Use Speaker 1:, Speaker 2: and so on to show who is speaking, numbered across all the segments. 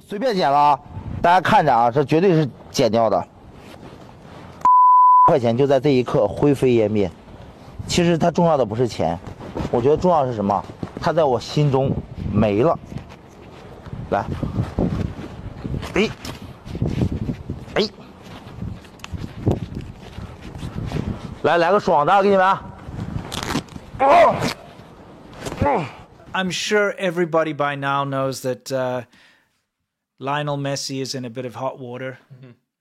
Speaker 1: 随便剪了啊，大家看着啊，这绝对是剪掉的。块钱就在这一刻灰飞烟灭。其实它重要的不是钱，我觉得重要是什么？它在我心中没了。来，哎，来个爽的，给你们啊。
Speaker 2: I'm sure everybody by now knows that Lionel Messi is in a bit of hot water.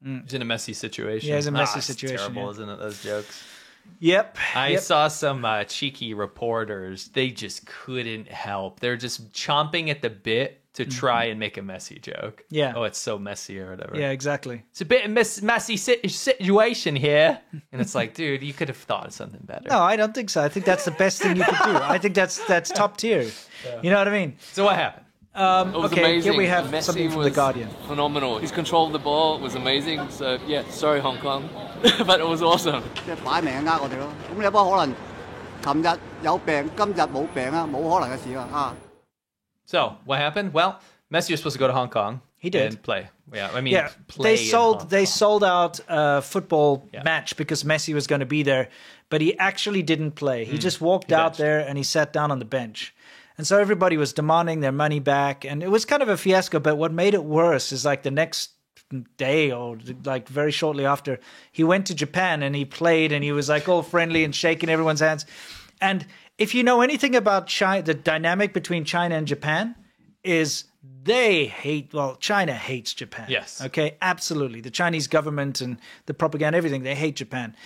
Speaker 3: He's in a messy situation.
Speaker 2: Yeah, he's in a messy situation,
Speaker 3: It's terrible,
Speaker 2: yeah.
Speaker 3: isn't it? Those jokes.
Speaker 2: Yep.
Speaker 3: I saw some cheeky reporters. They just couldn't help. They're just chomping at the bit to try and make a messy joke.
Speaker 2: Yeah.
Speaker 3: Oh, it's so messy or whatever.
Speaker 2: Yeah, exactly.
Speaker 3: It's a bit of messy situation here. And it's like, dude, you could have thought of something better.
Speaker 2: No, I don't think so. I think that's the best thing you could do. I think that's top tier. Yeah. You know what I mean?
Speaker 3: So what happened?
Speaker 4: It was
Speaker 2: okay,
Speaker 4: amazing.
Speaker 2: here we have
Speaker 4: Messi
Speaker 2: something from
Speaker 4: was
Speaker 2: The Guardian.
Speaker 4: Phenomenal. His control of the ball was amazing. So yeah, sorry Hong Kong, but it was awesome.
Speaker 5: 即係擺明呃我哋咯。咁你有乜可能？琴日有病，今日冇病啊？冇可能嘅事啊！
Speaker 3: So what happened? Well, Messi was supposed to go to Hong Kong.
Speaker 2: He did.
Speaker 3: And play. Yeah, I mean,
Speaker 2: Yeah,
Speaker 3: play
Speaker 2: they sold out a football
Speaker 3: Yeah.
Speaker 2: match because Messi was going to be there, but he actually didn't play. He just walked out
Speaker 3: benched.
Speaker 2: there and he sat down on the bench. And so everybody was demanding their money back, and it was kind of a fiasco. But what made it worse is like the next day or like very shortly after, he went to Japan and he played and he was like all friendly and shaking everyone's hands. And if you know anything about China, the dynamic between China and Japan is China hates Japan.
Speaker 3: Yes.
Speaker 2: Okay, absolutely. The Chinese government and the propaganda, everything, they hate Japan.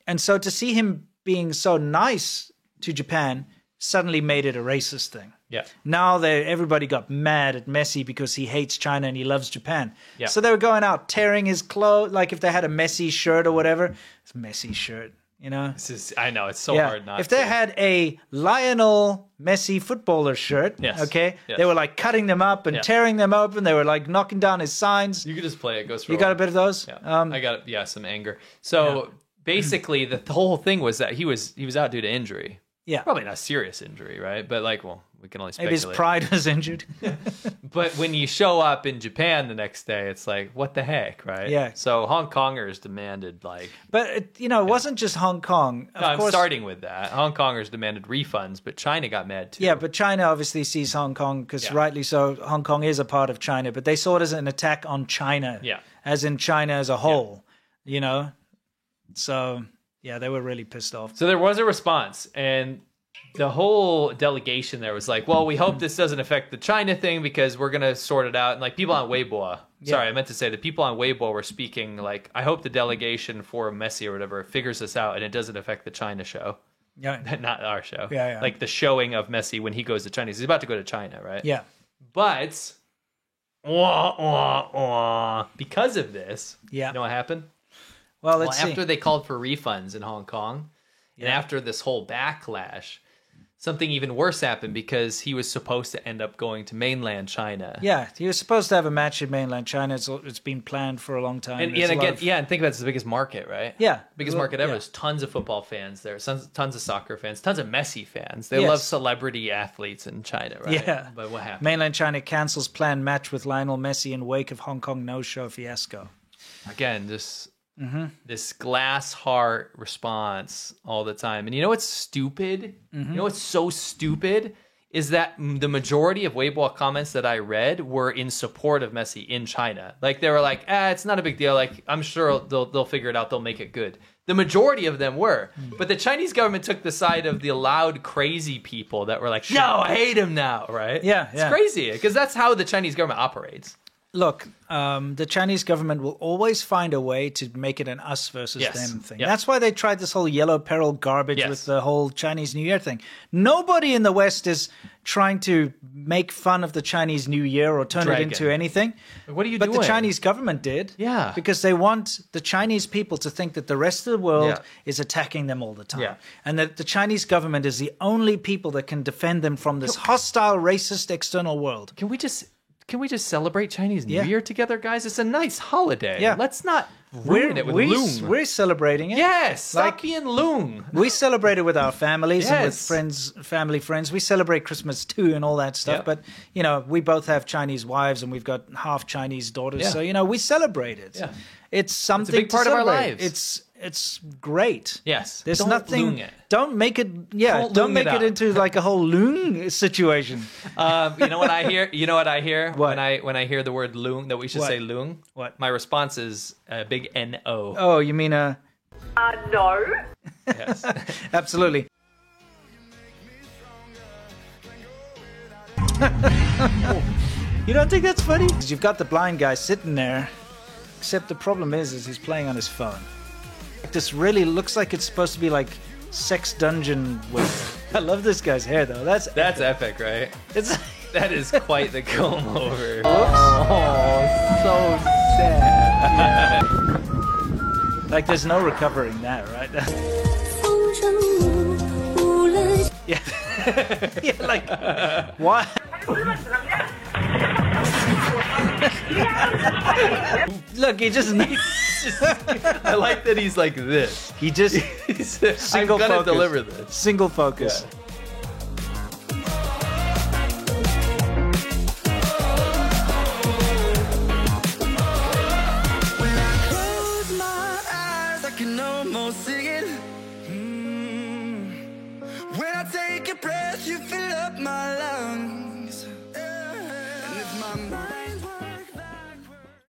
Speaker 2: And so to see him being so nice to Japan suddenly made it a racist thing.
Speaker 3: Yeah.
Speaker 2: Now everybody got mad at Messi because he hates China and he loves Japan.
Speaker 3: Yeah.
Speaker 2: So they were going out tearing his clothes, like if they had a Messi shirt or whatever, it's a Messi shirt, you know?
Speaker 3: I know, it's so hard not
Speaker 2: If they
Speaker 3: to.
Speaker 2: had a Lionel Messi footballer shirt,
Speaker 3: Yes.
Speaker 2: okay,
Speaker 3: Yes.
Speaker 2: they were like cutting them up and
Speaker 3: Yeah.
Speaker 2: tearing them open. They were like knocking down his signs.
Speaker 3: You could just play it. Go
Speaker 2: You got a bit of those?
Speaker 3: Yeah. I got some anger. So basically, the whole thing was that he was out due to injury.
Speaker 2: Yeah.
Speaker 3: Probably not a serious injury, right? But we can only
Speaker 2: Maybe
Speaker 3: speculate.
Speaker 2: his pride was injured.
Speaker 3: But when you show up in Japan the next day, it's like, what the heck, right?
Speaker 2: Yeah.
Speaker 3: So Hong Kongers demanded
Speaker 2: But, it wasn't just Hong Kong. Of
Speaker 3: I'm
Speaker 2: course,
Speaker 3: starting with that. Hong Kongers demanded refunds, but China got mad too.
Speaker 2: Yeah, but China obviously sees Hong Kong because
Speaker 3: Yeah.
Speaker 2: rightly so, Hong Kong is a part of China, but they saw it as an attack on China.
Speaker 3: Yeah.
Speaker 2: As in China as a whole, you know? So, yeah, they were really pissed off.
Speaker 3: So there was a response, and the whole delegation there was like, well, we hope this doesn't affect the China thing because we're going to sort it out. And like people on Weibo, sorry, I meant to say the people on Weibo were speaking like, I hope the delegation for Messi or whatever figures this out and it doesn't affect the China show.
Speaker 2: Yeah.
Speaker 3: Not our show.
Speaker 2: Yeah.
Speaker 3: Like the showing of Messi when he goes to China. He's about to go to China, right?
Speaker 2: Yeah.
Speaker 3: But because of this,
Speaker 2: Yeah.
Speaker 3: you know what happened?
Speaker 2: Well, let's see.
Speaker 3: After they called for refunds in Hong Kong, and after this whole backlash, something even worse happened because he was supposed to end up going to mainland China.
Speaker 2: Yeah, he was supposed to have a match in mainland China. It's been planned for a long time.
Speaker 3: And
Speaker 2: There's a lot
Speaker 3: again,
Speaker 2: of-
Speaker 3: and think about it's the biggest market, right?
Speaker 2: Yeah.
Speaker 3: Biggest market ever.
Speaker 2: Yeah.
Speaker 3: There's tons of football fans there, tons of soccer fans, tons of Messi fans. They
Speaker 2: Yes.
Speaker 3: love celebrity athletes in China, right?
Speaker 2: Yeah.
Speaker 3: But what happened?
Speaker 2: Mainland China cancels planned match with Lionel Messi in wake of Hong Kong no-show fiasco.
Speaker 3: Again, this glass heart response all the time. And you know what's stupid? You know what's so stupid? Is that the majority of Weibo comments that I read were in support of Messi in China. Like they were like, it's not a big deal. Like I'm sure they'll figure it out. They'll make it good. The majority of them were. But the Chinese government took the side of the loud, crazy people that were like, no, I hate him now, right?
Speaker 2: Yeah,
Speaker 3: It's crazy because that's how the Chinese government operates.
Speaker 2: Look, the Chinese government will always find a way to make it an us versus
Speaker 3: Yes.
Speaker 2: them thing.
Speaker 3: Yep.
Speaker 2: That's why they tried this whole yellow peril garbage
Speaker 3: Yes.
Speaker 2: with the whole Chinese New Year thing. Nobody in the West is trying to make fun of the Chinese New Year or turn
Speaker 3: Dragon.
Speaker 2: it into anything.
Speaker 3: What are you
Speaker 2: But
Speaker 3: doing?
Speaker 2: the Chinese government did.
Speaker 3: Yeah.
Speaker 2: Because they want the Chinese people to think that the rest of the world
Speaker 3: Yeah.
Speaker 2: is attacking them all the time.
Speaker 3: Yeah.
Speaker 2: And that the Chinese government is the only people that can defend them from this hostile, racist external world.
Speaker 3: Can we just can we just celebrate Chinese New
Speaker 2: Yeah.
Speaker 3: Year together, guys? It's a nice holiday.
Speaker 2: Yeah.
Speaker 3: Let's not ruin it with loong.
Speaker 2: We're celebrating it.
Speaker 3: Yes, stop
Speaker 2: Like-
Speaker 3: being loong.
Speaker 2: We celebrate it with our families and with
Speaker 3: Yes.
Speaker 2: friends, family friends. We celebrate Christmas too and all that stuff.
Speaker 3: Yeah.
Speaker 2: But, you know, we both have Chinese wives and we've got half Chinese daughters.
Speaker 3: Yeah.
Speaker 2: So, you know, we celebrate it.
Speaker 3: Yeah.
Speaker 2: It's something
Speaker 3: big
Speaker 2: to
Speaker 3: part of our
Speaker 2: celebrate.
Speaker 3: lives.
Speaker 2: It's great.
Speaker 3: Yes.
Speaker 2: There's
Speaker 3: Don't
Speaker 2: nothing.
Speaker 3: loong it.
Speaker 2: Don't make it. Yeah.
Speaker 3: Don't
Speaker 2: Don't
Speaker 3: loong
Speaker 2: make
Speaker 3: it
Speaker 2: it
Speaker 3: up.
Speaker 2: into like a whole loon situation.
Speaker 3: You know what I hear? You know what I hear
Speaker 2: What?
Speaker 3: when I hear the word loong, that we should
Speaker 2: What?
Speaker 3: say loong?
Speaker 2: What?
Speaker 3: My response is a big N-O.
Speaker 2: Oh, you mean
Speaker 6: No.
Speaker 3: Yes.
Speaker 2: absolutely. You don't think that's funny? You've got the blind guy sitting there, except the problem is he's playing on his phone. This really looks like it's supposed to be like sex dungeon with. I love this guy's hair though. That's
Speaker 3: Epic, right?
Speaker 2: it's.
Speaker 3: That is quite the comb over.
Speaker 1: Oh, so sad.
Speaker 2: Like there's no recovering that, right?
Speaker 7: 风筝无论
Speaker 2: yeah, yeah. Like what? Look, he just
Speaker 3: I like that he's like this.
Speaker 2: he just
Speaker 3: He's,
Speaker 2: single
Speaker 3: I'm gonna
Speaker 2: focus.
Speaker 3: deliver this.
Speaker 2: Single focus.
Speaker 8: Close my eyes, I can almost see it. When I take a breath, you feel